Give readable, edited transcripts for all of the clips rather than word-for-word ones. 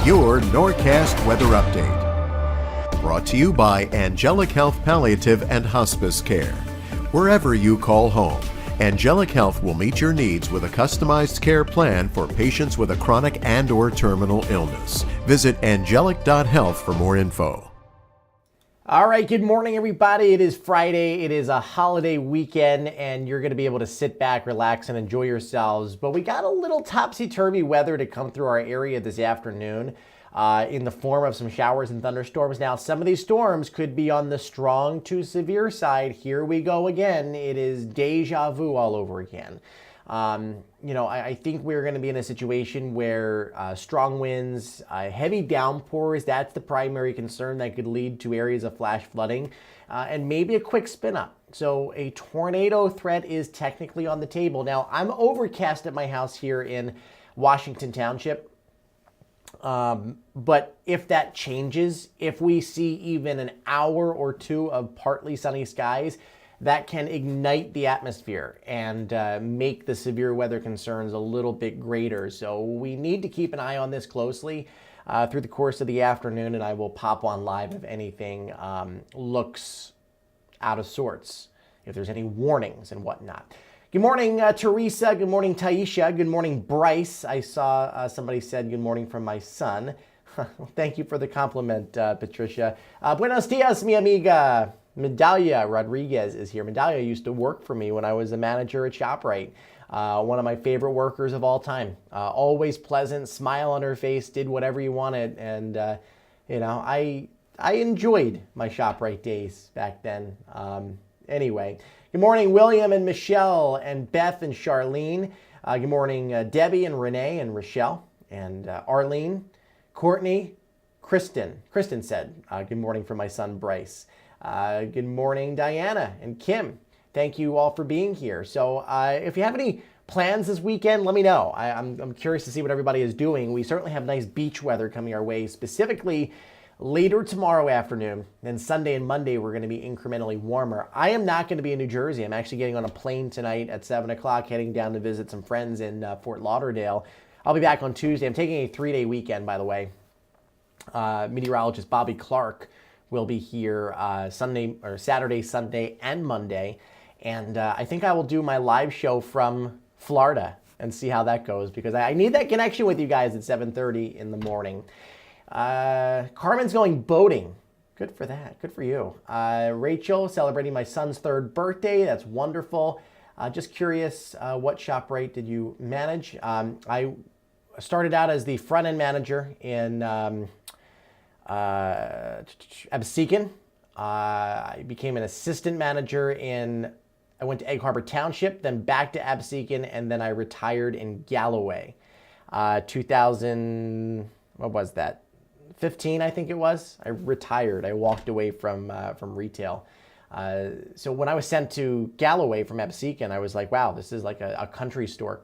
Your Norcast weather update. Brought to you by Angelic Health Palliative and Hospice Care. Wherever you call home, Angelic Health will meet your needs with a customized care plan for patients with a chronic and/or terminal illness. Visit angelic.health for more info. All right, good morning, everybody. It is Friday. It is a holiday weekend, and you're going to be able to sit back, relax, and enjoy yourselves. But we got a little topsy-turvy weather to come through our area this afternoon in the form of some showers and thunderstorms. Now, some of these storms could be on the strong to severe side. Here we go again. It is deja vu all over again. I think we're going to be in a situation where strong winds, heavy downpours, that's the primary concern that could lead to areas of flash flooding and maybe a quick spin up. So a tornado threat is technically on the table. Now, I'm overcast at my house here in Washington Township. But if that changes, if we see even an hour or two of partly sunny skies, that can ignite the atmosphere and make the severe weather concerns a little bit greater. So we need to keep an eye on this closely through the course of the afternoon, and I will pop on live if anything looks out of sorts, if there's any warnings and whatnot. Good morning, Teresa. Good morning, Taisha. Good morning, Bryce. I saw somebody said good morning from my son. Thank you for the compliment, Patricia. Buenos dias, mi amiga. Medalia Rodriguez is here. Medalia used to work for me when I was a manager at ShopRite. One of my favorite workers of all time. Always pleasant, smile on her face, did whatever you wanted. And, I enjoyed my ShopRite days back then. Anyway, good morning, William and Michelle and Beth and Charlene. Good morning, Debbie and Renee and Rochelle and Arlene, Courtney, Kristen. Kristen said, good morning from my son, Bryce. Good morning, Diana and Kim. Thank you all for being here. So if you have any plans this weekend, let me know. I'm curious to see what everybody is doing. We certainly have nice beach weather coming our way, specifically later tomorrow afternoon. Then Sunday and Monday, we're going to be incrementally warmer. I am not going to be in New Jersey. I'm actually getting on a plane tonight at 7 o'clock, heading down to visit some friends in Fort Lauderdale. I'll be back on Tuesday. I'm taking a 3-day weekend, by the way. Meteorologist Bobby Clark will be here Saturday, Sunday, and Monday. And I think I will do my live show from Florida and see how that goes, because I need that connection with you guys at 7:30 in the morning. Carmen's going boating. Good for that. Good for you. Rachel, celebrating my son's 3rd birthday. That's wonderful. Just curious, what ShopRite did you manage? I started out as the front-end manager in Absecon. I became an assistant manager I went to Egg Harbor Township, then back to Absecon, and then I retired in Galloway. 2015, I think it was. I retired. I walked away from retail. So when I was sent to Galloway from Absecon, I was like, wow, this is like a country store,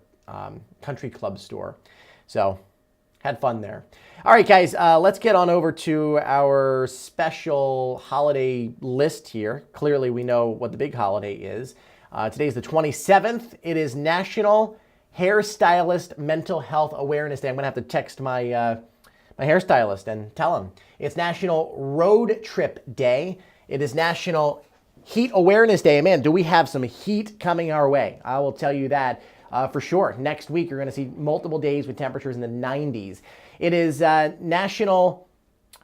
country club store. So had fun there. All right, guys, let's get on over to our special holiday list here. Clearly, we know what the big holiday is. Today's the 27th. It is National Hairstylist Mental Health Awareness Day. I'm going to have to text my hairstylist and tell him. It's National Road Trip Day. It is National Heat Awareness Day. Man, do we have some heat coming our way? I will tell you that. For sure. Next week, you're going to see multiple days with temperatures in the 90s. It is National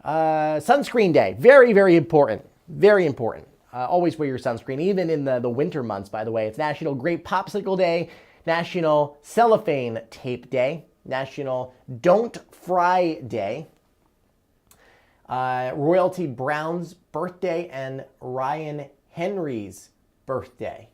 Sunscreen Day. Very, very important. Very important. Always wear your sunscreen, even in the winter months, by the way. It's National Grape Popsicle Day, National Cellophane Tape Day, National Don't Fry Day, Royalty Brown's birthday, and Ryan Henry's birthday.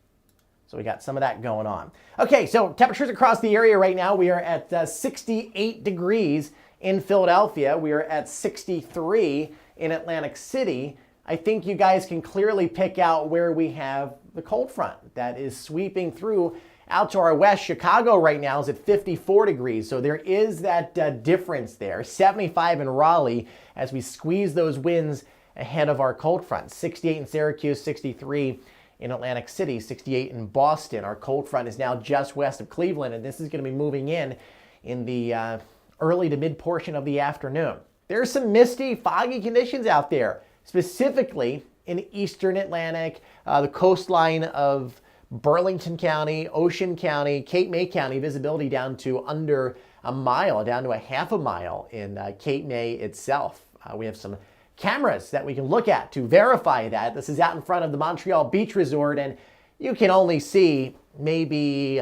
So we got some of that going on. Okay, so temperatures across the area right now. We are at 68 degrees in Philadelphia. We are at 63 in Atlantic City. I think you guys can clearly pick out where we have the cold front that is sweeping through out to our west. Chicago right now is at 54 degrees. So there is that difference there. 75 in Raleigh as we squeeze those winds ahead of our cold front. 68 in Syracuse, 63 in Atlantic City, 68 in Boston. Our cold front is now just west of Cleveland, and this is going to be moving in the early to mid portion of the afternoon. There's some misty, foggy conditions out there, specifically in eastern Atlantic, the coastline of Burlington County, Ocean County, Cape May County, visibility down to under a mile, down to a half a mile in Cape May itself. We have some cameras that we can look at to verify that. This is out in front of the Montreal Beach Resort, and you can only see maybe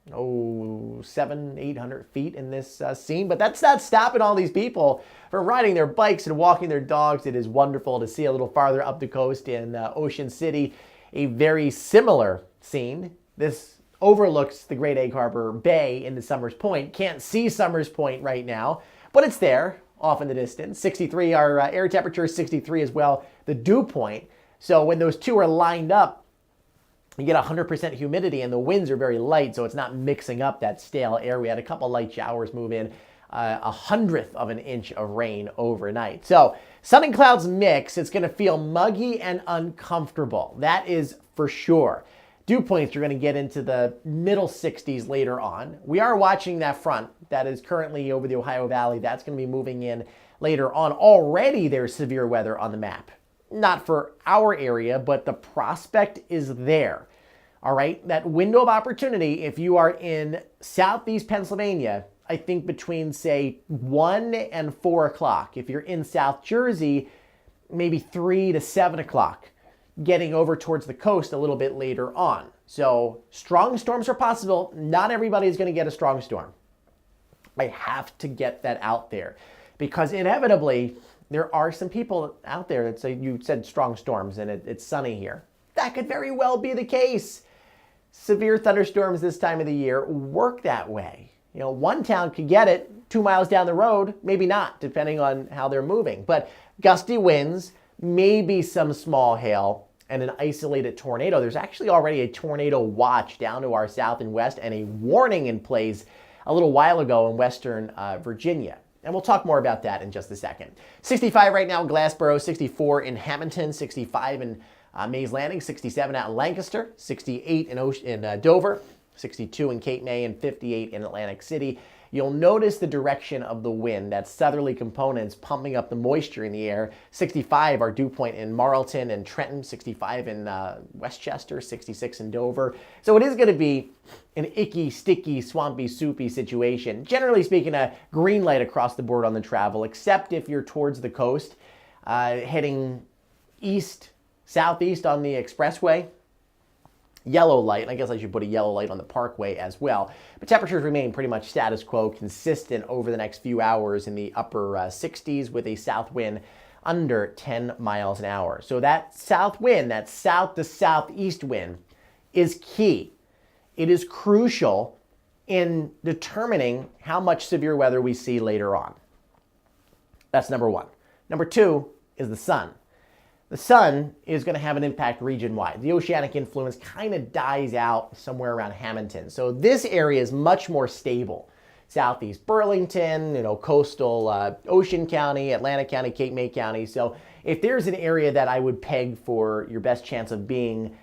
700-800 feet in this scene, but that's not stopping all these people from riding their bikes and walking their dogs. It is wonderful to see a little farther up the coast in Ocean City, a very similar scene. This overlooks the Great Egg Harbor Bay into Summers Point. Can't see Summers Point right now, but it's there off in the distance. 63, our air temperature is 63 as well, the dew point. So when those two are lined up, you get 100% humidity, and the winds are very light, so it's not mixing up that stale air. We had a couple light showers move in, 1/100th of an inch of rain overnight. So sun and clouds mix. It's going to feel muggy and uncomfortable. That is for sure. Dew points are going to get into the middle 60s later on. We are watching that front that is currently over the Ohio Valley. That's going to be moving in later on. Already there's severe weather on the map. Not for our area, but the prospect is there. All right, that window of opportunity, if you are in southeast Pennsylvania, I think between, say, 1 and 4 o'clock. If you're in South Jersey, maybe 3 to 7 o'clock, getting over towards the coast a little bit later on. So strong storms are possible. Not everybody is going to get a strong storm. I have to get that out there because inevitably, there are some people out there that say, you said strong storms and it's sunny here. That could very well be the case. Severe thunderstorms this time of the year work that way. You know, one town could get it 2 miles down the road, maybe not, depending on how they're moving. But gusty winds, maybe some small hail, and an isolated tornado. There's actually already a tornado watch down to our south and west and a warning in place a little while ago in western Virginia. And we'll talk more about that in just a second. 65 right now in Glassboro, 64 in Hamilton, 65 in Mays Landing, 67 out in Lancaster, 68 in Dover, 62 in Cape May, and 58 in Atlantic City. You'll notice the direction of the wind. That southerly component's pumping up the moisture in the air. 65, our dew point in Marlton and Trenton, 65 in Westchester, 66 in Dover. So it is going to be an icky, sticky, swampy, soupy situation. Generally speaking, a green light across the board on the travel, except if you're towards the coast, heading east, southeast on the expressway. Yellow light, and I guess I should put a yellow light on the parkway as well. But temperatures remain pretty much status quo, consistent over the next few hours in the upper 60s with a south wind under 10 miles an hour. So that south wind, that south to southeast wind, is key. It is crucial in determining how much severe weather we see later on. That's number one. Number two is the sun. The sun is going to have an impact region-wide. The oceanic influence kind of dies out somewhere around Hamilton. So this area is much more stable. Southeast Burlington, coastal Ocean County, Atlantic County, Cape May County. So if there's an area that I would peg for your best chance of being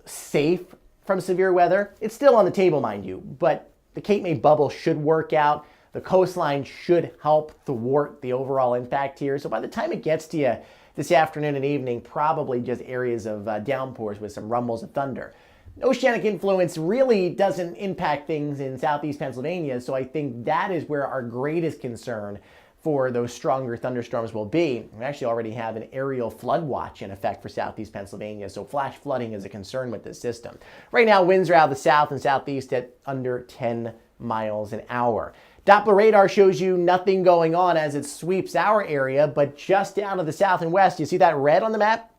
safe from severe weather, it's still on the table, mind you, but the Cape May bubble should work out. The coastline should help thwart the overall impact here. So by the time it gets to you this afternoon and evening, probably just areas of downpours with some rumbles of thunder. Oceanic influence really doesn't impact things in southeast Pennsylvania, so I think that is where our greatest concern for those stronger thunderstorms will be. We actually already have an aerial flood watch in effect for southeast Pennsylvania, so flash flooding is a concern with this system. Right now, winds are out of the south and southeast at under 10 miles an hour. Doppler radar shows you nothing going on as it sweeps our area, but just down to the south and west, you see that red on the map?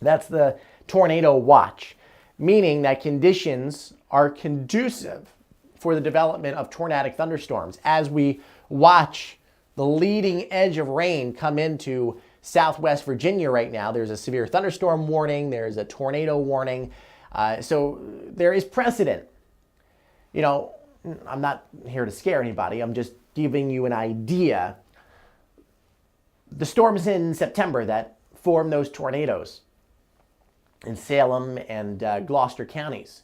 That's the tornado watch, meaning that conditions are conducive for the development of tornadic thunderstorms. As we watch the leading edge of rain come into southwest Virginia right now, there's a severe thunderstorm warning, there's a tornado warning, so there is precedent. I'm not here to scare anybody. I'm just giving you an idea. The storms in September that form those tornadoes in Salem and Gloucester counties,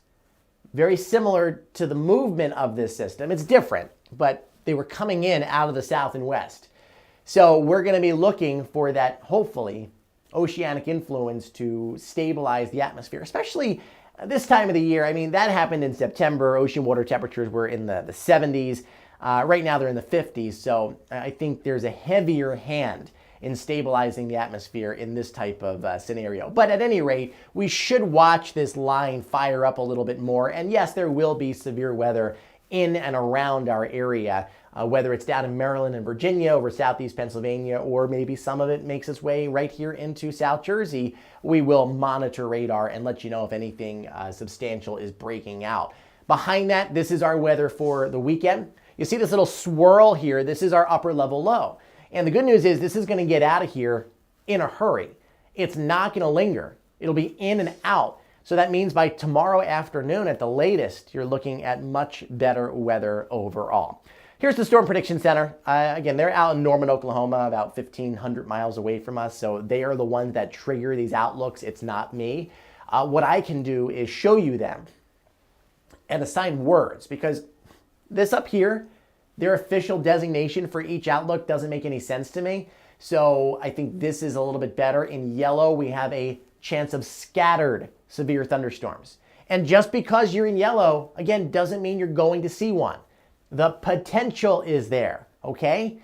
very similar to the movement of this system. It's different, but they were coming in out of the south and west. So we're going to be looking for that, hopefully, oceanic influence to stabilize the atmosphere, especially this time of the year. I mean, that happened in September. Ocean water temperatures were in the 70s. Right now they're in the 50s. So I think there's a heavier hand in stabilizing the atmosphere in this type of scenario. But at any rate, we should watch this line fire up a little bit more. And yes, there will be severe weather in and around our area, whether it's down in Maryland and Virginia, over southeast Pennsylvania, or maybe some of it makes its way right here into South Jersey. We will monitor radar and let you know if anything substantial is breaking out. Behind that, this is our weather for the weekend. You see this little swirl here. This is our upper level low. And the good news is this is going to get out of here in a hurry. It's not going to linger. It'll be in and out. So that means by tomorrow afternoon at the latest, you're looking at much better weather overall. Here's the Storm Prediction Center. Again, they're out in Norman, Oklahoma, about 1,500 miles away from us. So they are the ones that trigger these outlooks. It's not me. What I can do is show you them and assign words, because this up here, their official designation for each outlook doesn't make any sense to me. So I think this is a little bit better. In yellow, we have a chance of scattered severe thunderstorms. And just because you're in yellow, again, doesn't mean you're going to see one. The potential is there, okay?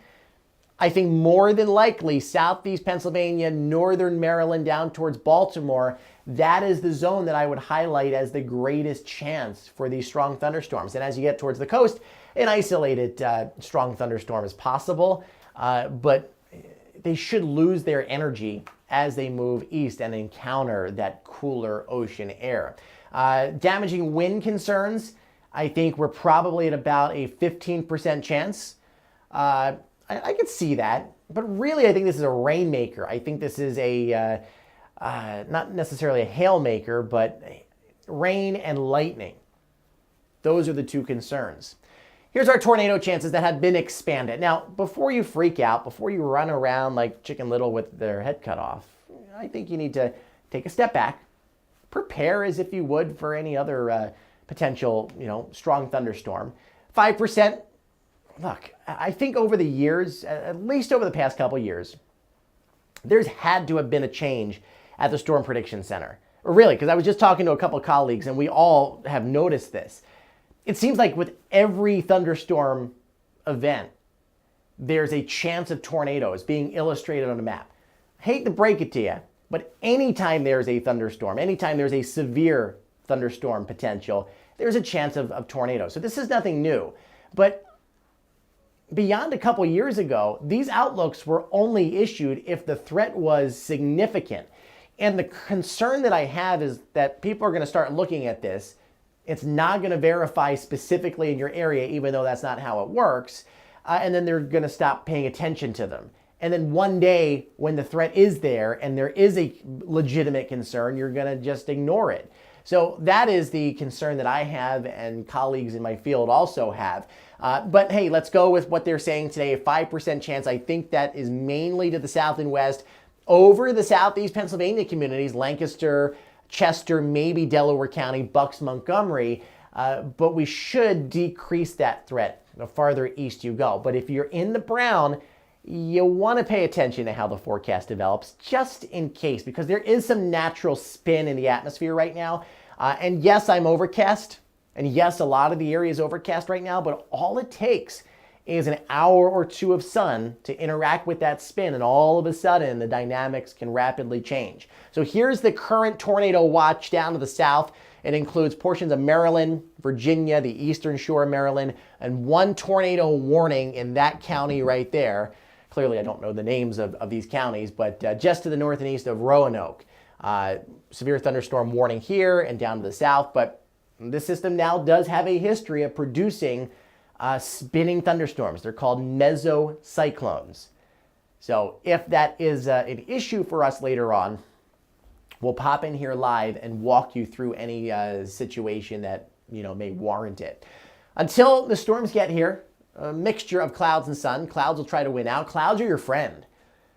I think more than likely, southeast Pennsylvania, northern Maryland, down towards Baltimore, that is the zone that I would highlight as the greatest chance for these strong thunderstorms. And as you get towards the coast, an isolated strong thunderstorm is possible, but they should lose their energy as they move east and encounter that cooler ocean air. Damaging wind concerns, I think we're probably at about a 15% chance. I could see that, but really I think this is a rainmaker. I think this is a, not necessarily a hailmaker, but rain and lightning. Those are the two concerns. Here's our tornado chances that have been expanded. Now, before you freak out, before you run around like Chicken Little with their head cut off, I think you need to take a step back, prepare as if you would for any other potential, strong thunderstorm. 5%, look, I think over the years, at least over the past couple years, there's had to have been a change at the Storm Prediction Center. Really, because I was just talking to a couple of colleagues and we all have noticed this. It seems like with every thunderstorm event, there's a chance of tornadoes being illustrated on a map. I hate to break it to you, but anytime there's a thunderstorm, anytime there's a severe thunderstorm potential, there's a chance of tornadoes. So this is nothing new. But beyond a couple years ago, these outlooks were only issued if the threat was significant. And the concern that I have is that people are going to start looking at this. It's not going to verify specifically in your area, even though that's not how it works. And then they're going to stop paying attention to them. And then one day when the threat is there and there is a legitimate concern, you're going to just ignore it. So that is the concern that I have and colleagues in my field also have. But hey, let's go with what they're saying today, a 5% chance. I think that is mainly to the south and west. Over the southeast Pennsylvania communities, Lancaster, Chester, maybe Delaware County, Bucks, Montgomery, but we should decrease that threat the farther east you go. But if you're in the brown, you want to pay attention to how the forecast develops, just in case, because there is some natural spin in the atmosphere right now. And yes, I'm overcast, and yes, a lot of the area is overcast right now, but all it takes is an hour or two of sun to interact with that spin, and all of a sudden the dynamics can rapidly change. So here's the current tornado watch down to the south. It includes portions of Maryland, Virginia, the eastern shore of Maryland, and one tornado warning in that county right there. Clearly I don't know the names of these counties, but just to the north and east of Roanoke. Severe thunderstorm warning here and down to the south, but this system now does have a history of producing spinning thunderstorms. They're called mesocyclones. So if that is an issue for us later on, we'll pop in here live and walk you through any situation that may warrant it. Until the storms get here, a mixture of clouds and sun. Clouds will try to win out. Clouds are your friend.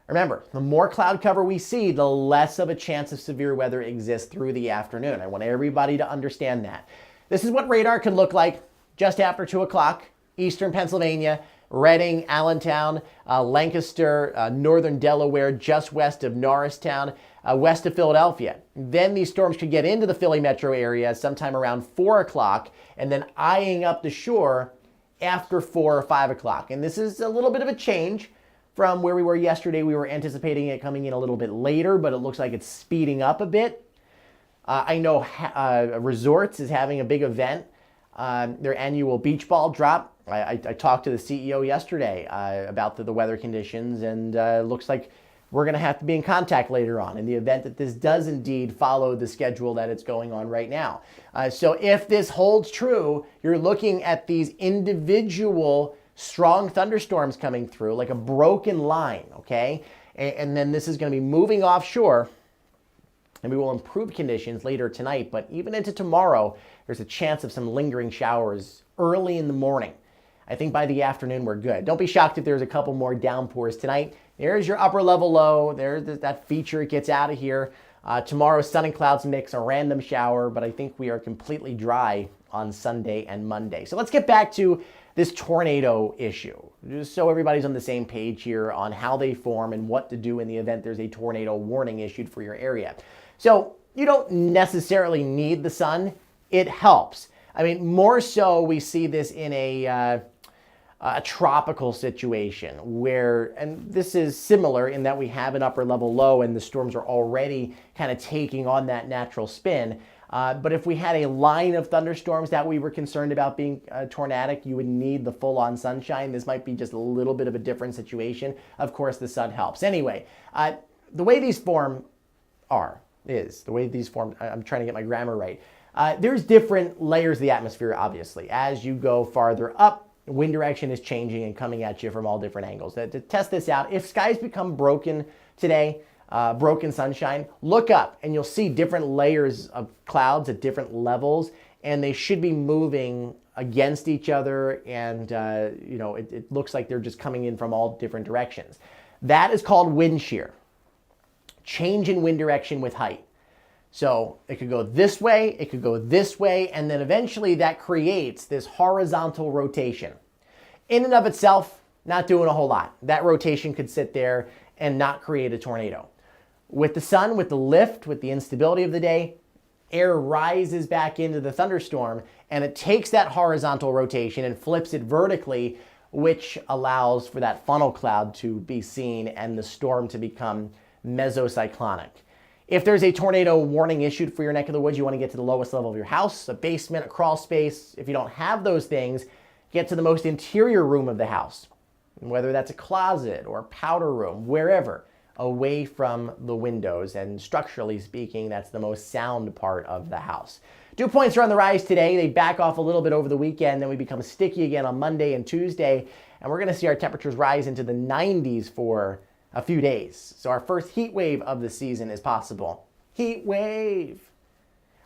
Remember, the more cloud cover we see, the less of a chance of severe weather exists through the afternoon. I want everybody to understand that. This is what radar can look like just after 2 o'clock, eastern Pennsylvania. Reading, Allentown, Lancaster, northern Delaware, just west of Norristown, west of Philadelphia. Then these storms could get into the Philly metro area sometime around 4 o'clock and then eyeing up the shore after 4 or 5 o'clock. And this is a little bit of a change from where we were yesterday. We were anticipating it coming in a little bit later, but it looks like it's speeding up a bit. I know Resorts is having a big event, their annual beach ball drop. I talked to the CEO yesterday about the weather conditions, and looks like we're going to have to be in contact later on in the event that this does indeed follow the schedule that it's going on right now. So if this holds true, you're looking at these individual strong thunderstorms coming through like a broken line, okay? And then this is going to be moving offshore, and we will improve conditions later tonight, but even into tomorrow, there's a chance of some lingering showers early in the morning. I think by the afternoon, we're good. Don't be shocked if there's a couple more downpours tonight. There's your upper level low. There's that feature. It gets out of here. Tomorrow, sun and clouds mix, a random shower, but I think we are completely dry on Sunday and Monday. So let's get back to this tornado issue, just so everybody's on the same page here on how they form and what to do in the event there's a tornado warning issued for your area. So you don't necessarily need the sun. It helps. I mean, more so we see this in a tropical situation where, and this is similar in that we have an upper level low and the storms are already kind of taking on that natural spin. But if we had a line of thunderstorms that we were concerned about being tornadic, you would need the full-on sunshine. This might be just a little bit of a different situation. Of course, the sun helps. Anyway, the way these form I'm trying to get my grammar right. There's different layers of the atmosphere, obviously. As you go farther up, wind direction is changing and coming at you from all different angles. To test this out, if skies become broken today, broken sunshine, look up and you'll see different layers of clouds at different levels, and they should be moving against each other, and it looks like they're just coming in from all different directions. That is called wind shear. Change in wind direction with height. So it could go this way, it could go this way, and then eventually that creates this horizontal rotation. In and of itself, not doing a whole lot. That rotation could sit there and not create a tornado. With the sun, with the lift, with the instability of the day, air rises back into the thunderstorm, and it takes that horizontal rotation and flips it vertically, which allows for that funnel cloud to be seen and the storm to become mesocyclonic. If there's a tornado warning issued for your neck of the woods, you want to get to the lowest level of your house, a basement, a crawl space. If you don't have those things, get to the most interior room of the house, whether that's a closet or a powder room, wherever, away from the windows. And structurally speaking, that's the most sound part of the house. Dew points are on the rise today. They back off a little bit over the weekend, then we become sticky again on Monday and Tuesday, and we're going to see our temperatures rise into the 90s for a few days. So our first heat wave of the season is possible. Heat wave.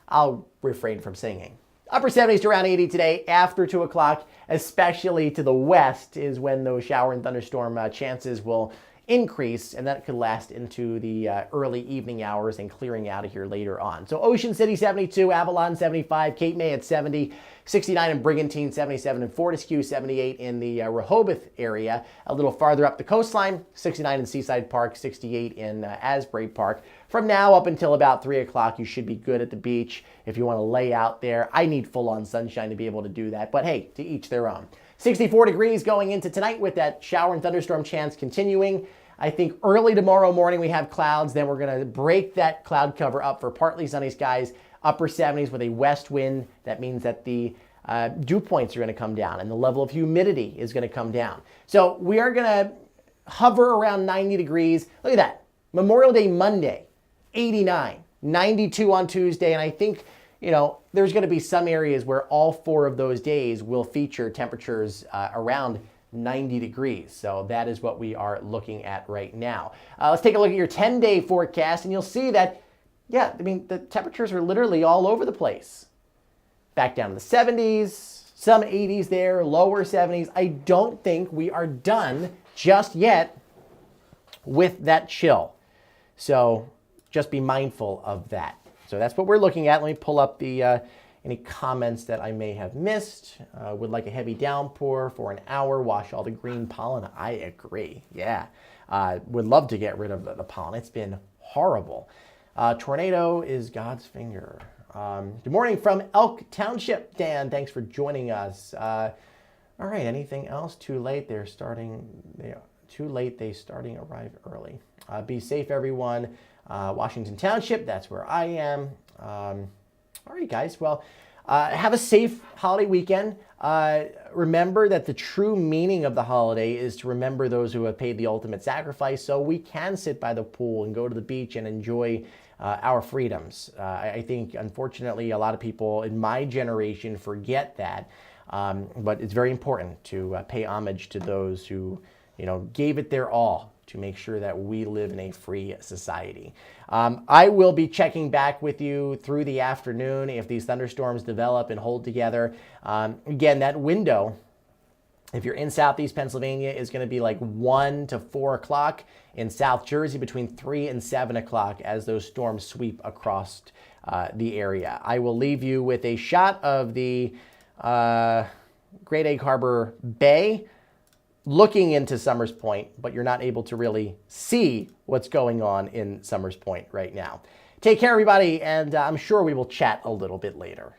I'll refrain from singing. Upper 70s to around 80 today after 2 o'clock, especially to the west is when those shower and thunderstorm chances will increase, and that could last into the early evening hours and clearing out of here later on. So Ocean City 72, Avalon 75, Cape May at 70, 69 in Brigantine, 77 in Fortescue, 78 in the Rehoboth area. A little farther up the coastline, 69 in Seaside Park, 68 in Asbury Park. From now up until about 3 o'clock, you should be good at the beach if you want to lay out there. I need full-on sunshine to be able to do that, but hey, to each their own. 64 degrees going into tonight with that shower and thunderstorm chance continuing. I think early tomorrow morning we have clouds, then we're going to break that cloud cover up for partly sunny skies, upper 70s with a west wind. That means that the dew points are going to come down and the level of humidity is going to come down. So we are going to hover around 90 degrees. Look at that. Memorial Day Monday, 89, 92 on Tuesday, and I think there's going to be some areas where all 4 of those days will feature temperatures around 90 degrees. So that is what we are looking at right now. Let's take a look at your 10-day forecast, and you'll see that, the temperatures are literally all over the place. Back down to the 70s, some 80s there, lower 70s. I don't think we are done just yet with that chill. So just be mindful of that. So that's what we're looking at. Let me pull up the any comments that I may have missed. Would like a heavy downpour for an hour, wash all the green pollen. I agree. Yeah. Would love to get rid of the pollen. It's been horrible. Tornado is God's finger. Good morning from Elk Township, Dan. Thanks for joining us. All right. Anything else? Too late. Too late. They starting arrive early. Be safe, everyone. Washington Township. That's where I am. All right, guys. Well, have a safe holiday weekend. Remember that the true meaning of the holiday is to remember those who have paid the ultimate sacrifice so we can sit by the pool and go to the beach and enjoy our freedoms. I think, unfortunately, a lot of people in my generation forget that. But it's very important to pay homage to those who, gave it their all to make sure that we live in a free society. I will be checking back with you through the afternoon if these thunderstorms develop and hold together. Again, that window, if you're in Southeast Pennsylvania, is going to be like 1 to 4 o'clock. In South Jersey, between 3 and 7 o'clock as those storms sweep across the area. I will leave you with a shot of the Great Egg Harbor Bay looking into Summers Point, but you're not able to really see what's going on in Summers Point right now. Take care, everybody, and I'm sure we will chat a little bit later.